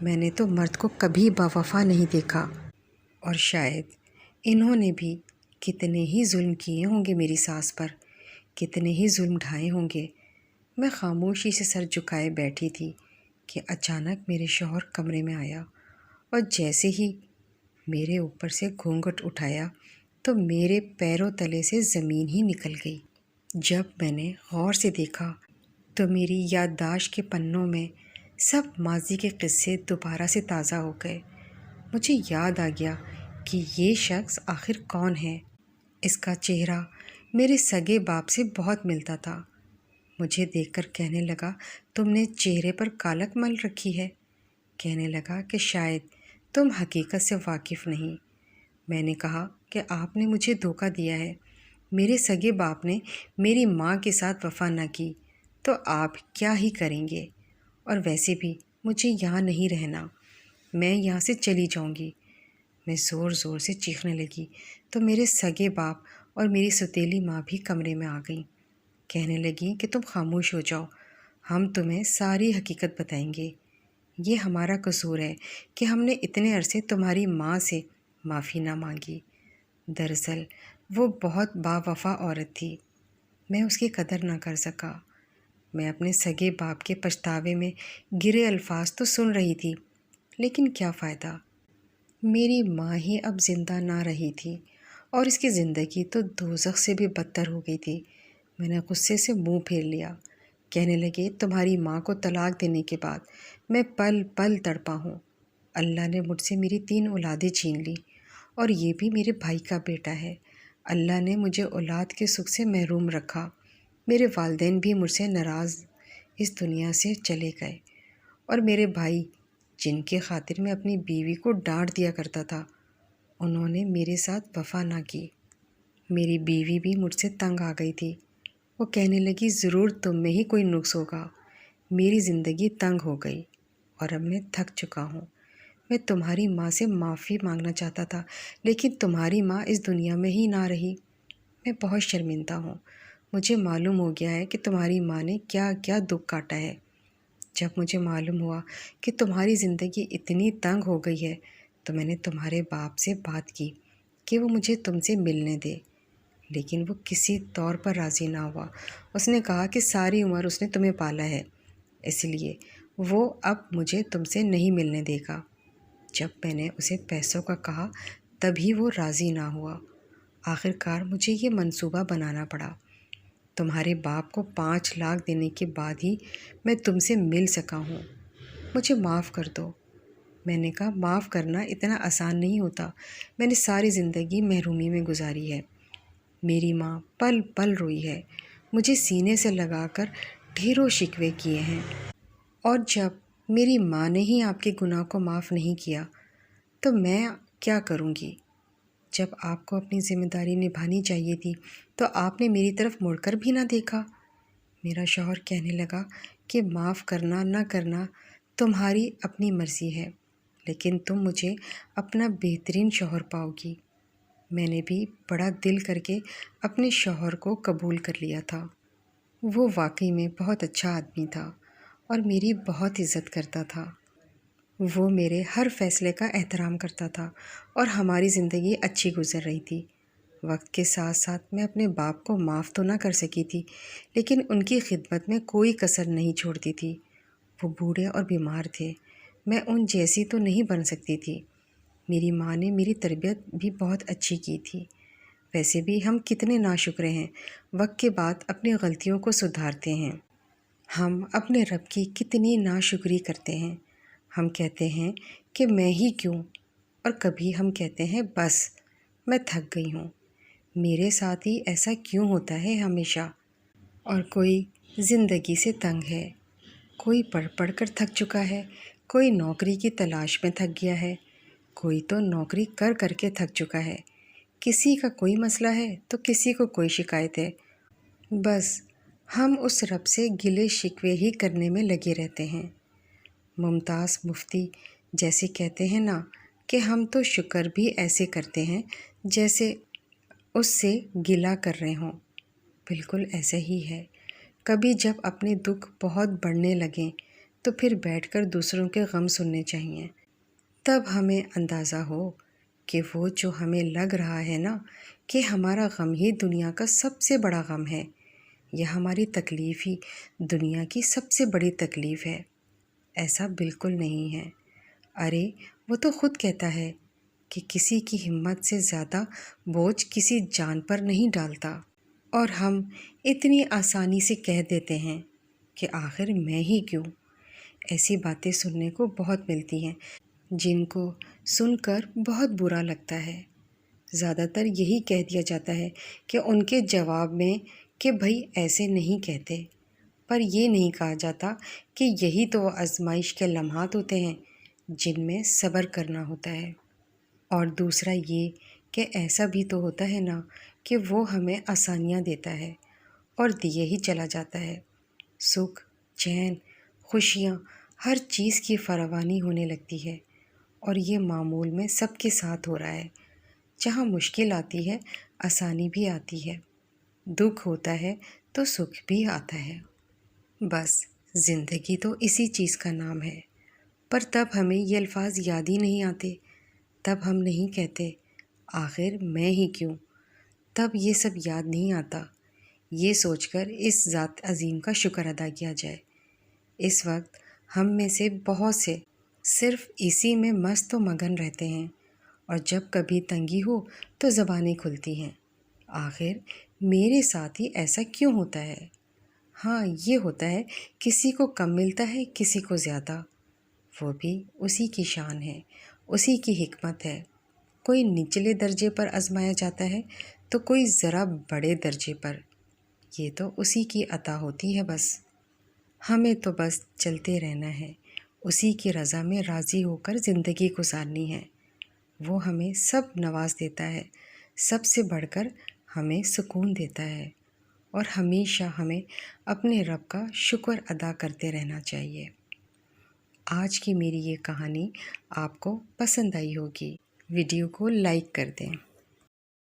میں نے تو مرد کو کبھی باوفا نہیں دیکھا، اور شاید انہوں نے بھی کتنے ہی ظلم کیے ہوں گے میری ساس پر، کتنے ہی ظلم ڈھائے ہوں گے۔ میں خاموشی سے سر جھکائے بیٹھی تھی کہ اچانک میرے شوہر کمرے میں آیا، اور جیسے ہی میرے اوپر سے گھونگھٹ اٹھایا تو میرے پیروں تلے سے زمین ہی نکل گئی۔ جب میں نے غور سے دیکھا تو میری یادداشت کے پنوں میں سب ماضی کے قصے دوبارہ سے تازہ ہو گئے۔ مجھے یاد آ گیا کہ یہ شخص آخر کون ہے۔ اس کا چہرہ میرے سگے باپ سے بہت ملتا تھا۔ مجھے دیکھ کر کہنے لگا، تم نے چہرے پر کالک مل رکھی ہے۔ کہنے لگا کہ شاید تم حقیقت سے واقف نہیں۔ میں نے کہا کہ آپ نے مجھے دھوکہ دیا ہے۔ میرے سگے باپ نے میری ماں کے ساتھ وفا نہ کی تو آپ کیا ہی کریں گے؟ اور ویسے بھی مجھے یہاں نہیں رہنا، میں یہاں سے چلی جاؤں گی۔ میں زور زور سے چیخنے لگی تو میرے سگے باپ اور میری سوتیلی ماں بھی کمرے میں آ گئیں۔ کہنے لگیں کہ تم خاموش ہو جاؤ، ہم تمہیں ساری حقیقت بتائیں گے۔ یہ ہمارا قصور ہے کہ ہم نے اتنے عرصے تمہاری ماں سے معافی نہ مانگی۔ دراصل وہ بہت باوفا عورت تھی، میں اس کی قدر نہ کر سکا۔ میں اپنے سگے باپ کے پچھتاوے میں گرے الفاظ تو سن رہی تھی، لیکن کیا فائدہ؟ میری ماں ہی اب زندہ نہ رہی تھی، اور اس کی زندگی تو دوزخ سے بھی بدتر ہو گئی تھی۔ میں نے غصے سے منہ پھیر لیا۔ کہنے لگے، تمہاری ماں کو طلاق دینے کے بعد میں پل پل تڑپا ہوں۔ اللہ نے مجھ سے میری 3 اولادیں چھین لی، اور یہ بھی میرے بھائی کا بیٹا ہے۔ اللہ نے مجھے اولاد کے سکھ سے محروم رکھا۔ میرے والدین بھی مجھ سے ناراض اس دنیا سے چلے گئے، اور میرے بھائی جن کی خاطر میں اپنی بیوی کو ڈانٹ دیا کرتا تھا، انہوں نے میرے ساتھ وفا نہ کی۔ میری بیوی بھی مجھ سے تنگ آ گئی تھی۔ وہ کہنے لگی، ضرور تم میں ہی کوئی نقص ہوگا۔ میری زندگی تنگ ہو گئی اور اب میں تھک چکا ہوں۔ میں تمہاری ماں سے معافی مانگنا چاہتا تھا، لیکن تمہاری ماں اس دنیا میں ہی نہ رہی۔ میں بہت شرمندہ ہوں۔ مجھے معلوم ہو گیا ہے کہ تمہاری ماں نے کیا کیا دکھ کاٹا ہے۔ جب مجھے معلوم ہوا کہ تمہاری زندگی اتنی تنگ ہو گئی ہے تو میں نے تمہارے باپ سے بات کی کہ وہ مجھے تم سے ملنے دے، لیکن وہ کسی طور پر راضی نہ ہوا۔ اس نے کہا کہ ساری عمر اس نے تمہیں پالا ہے، اس لیے وہ اب مجھے تم سے نہیں ملنے دے گا۔ جب میں نے اسے پیسوں کا کہا تبھی وہ راضی نہ ہوا۔ آخر کار مجھے یہ منصوبہ بنانا پڑا۔ تمہارے باپ کو 5 لاکھ دینے کے بعد ہی میں تم سے مل سکا ہوں۔ مجھے معاف کر دو۔ میں نے کہا، معاف کرنا اتنا آسان نہیں ہوتا۔ میں نے ساری زندگی محرومی میں گزاری ہے۔ میری ماں پل پل روئی ہے، مجھے سینے سے لگا کر ڈھیروں شکوے کیے ہیں، اور جب میری ماں نے ہی آپ کے گناہ کو معاف نہیں کیا تو میں کیا کروں گی؟ جب آپ کو اپنی ذمہ داری نبھانی چاہیے تھی تو آپ نے میری طرف مڑ کر بھی نہ دیکھا۔ میرا شوہر کہنے لگا کہ معاف کرنا نہ کرنا تمہاری اپنی مرضی ہے، لیکن تم مجھے اپنا بہترین شوہر پاؤ گی۔ میں نے بھی بڑا دل کر کے اپنے شوہر کو قبول کر لیا تھا۔ وہ واقعی میں بہت اچھا آدمی تھا اور میری بہت عزت کرتا تھا۔ وہ میرے ہر فیصلے کا احترام کرتا تھا اور ہماری زندگی اچھی گزر رہی تھی۔ وقت کے ساتھ ساتھ میں اپنے باپ کو معاف تو نہ کر سکی تھی، لیکن ان کی خدمت میں کوئی کسر نہیں چھوڑتی تھی۔ وہ بوڑھے اور بیمار تھے، میں ان جیسی تو نہیں بن سکتی تھی۔ میری ماں نے میری تربیت بھی بہت اچھی کی تھی۔ ویسے بھی ہم کتنے ناشکرے ہیں، وقت کے بعد اپنی غلطیوں کو سدھارتے ہیں۔ ہم اپنے رب کی کتنی ناشکری کرتے ہیں۔ ہم کہتے ہیں کہ میں ہی کیوں، اور کبھی ہم کہتے ہیں بس میں تھک گئی ہوں، میرے ساتھ ہی ایسا کیوں ہوتا ہے ہمیشہ۔ اور کوئی زندگی سے تنگ ہے، کوئی پڑھ پڑھ کر تھک چکا ہے، کوئی نوکری کی تلاش میں تھک گیا ہے، کوئی تو نوکری کر کر کے تھک چکا ہے۔ کسی کا کوئی مسئلہ ہے تو کسی کو کوئی شکایت ہے، بس ہم اس رب سے گلے شکوے ہی کرنے میں لگے رہتے ہیں۔ ممتاز مفتی جیسے کہتے ہیں نا کہ ہم تو شکر بھی ایسے کرتے ہیں جیسے اس سے گلہ کر رہے ہوں۔ بالکل ایسا ہی ہے۔ کبھی جب اپنے دکھ بہت بڑھنے لگیں تو پھر بیٹھ کر دوسروں کے غم سننے چاہیے، تب ہمیں اندازہ ہو کہ وہ جو ہمیں لگ رہا ہے نا کہ ہمارا غم ہی دنیا کا سب سے بڑا غم ہے، یا ہماری تکلیف ہی دنیا کی سب سے بڑی تکلیف ہے، ایسا بالکل نہیں ہے۔ ارے وہ تو خود کہتا ہے کہ کسی کی ہمت سے زیادہ بوجھ کسی جان پر نہیں ڈالتا، اور ہم اتنی آسانی سے کہہ دیتے ہیں کہ آخر میں ہی کیوں۔ ایسی باتیں سننے کو بہت ملتی ہیں جن کو سن کر بہت برا لگتا ہے۔ زیادہ تر یہی کہہ دیا جاتا ہے کہ ان کے جواب میں کہ بھئی ایسے نہیں کہتے، پر یہ نہیں کہا جاتا کہ یہی تو آزمائش کے لمحات ہوتے ہیں جن میں صبر کرنا ہوتا ہے۔ اور دوسرا یہ کہ ایسا بھی تو ہوتا ہے نا کہ وہ ہمیں آسانیاں دیتا ہے اور دیے ہی چلا جاتا ہے۔ سکھ، چین، خوشیاں، ہر چیز کی فراوانی ہونے لگتی ہے، اور یہ معمول میں سب کے ساتھ ہو رہا ہے۔ جہاں مشکل آتی ہے آسانی بھی آتی ہے، دکھ ہوتا ہے تو سکھ بھی آتا ہے۔ بس زندگی تو اسی چیز کا نام ہے۔ پر تب ہمیں یہ الفاظ یاد ہی نہیں آتے، تب ہم نہیں کہتے آخر میں ہی کیوں، تب یہ سب یاد نہیں آتا۔ یہ سوچ کر اس ذات عظیم کا شکر ادا کیا جائے۔ اس وقت ہم میں سے بہت سے صرف اسی میں مست و مگن رہتے ہیں، اور جب کبھی تنگی ہو تو زبانیں کھلتی ہیں، آخر میرے ساتھ ہی ایسا کیوں ہوتا ہے؟ ہاں یہ ہوتا ہے، کسی کو کم ملتا ہے کسی کو زیادہ، وہ بھی اسی کی شان ہے، اسی کی حکمت ہے۔ کوئی نچلے درجے پر آزمایا جاتا ہے تو کوئی ذرا بڑے درجے پر، یہ تو اسی کی عطا ہوتی ہے۔ بس ہمیں تو بس چلتے رہنا ہے، اسی کی رضا میں راضی ہو کر زندگی گزارنی ہے۔ وہ ہمیں سب نواز دیتا ہے، سب سے بڑھ کر ہمیں سکون دیتا ہے، اور ہمیشہ ہمیں اپنے رب کا شکر ادا کرتے رہنا چاہیے۔ آج کی میری یہ کہانی آپ کو پسند آئی ہوگی، ویڈیو کو لائک کر دیں۔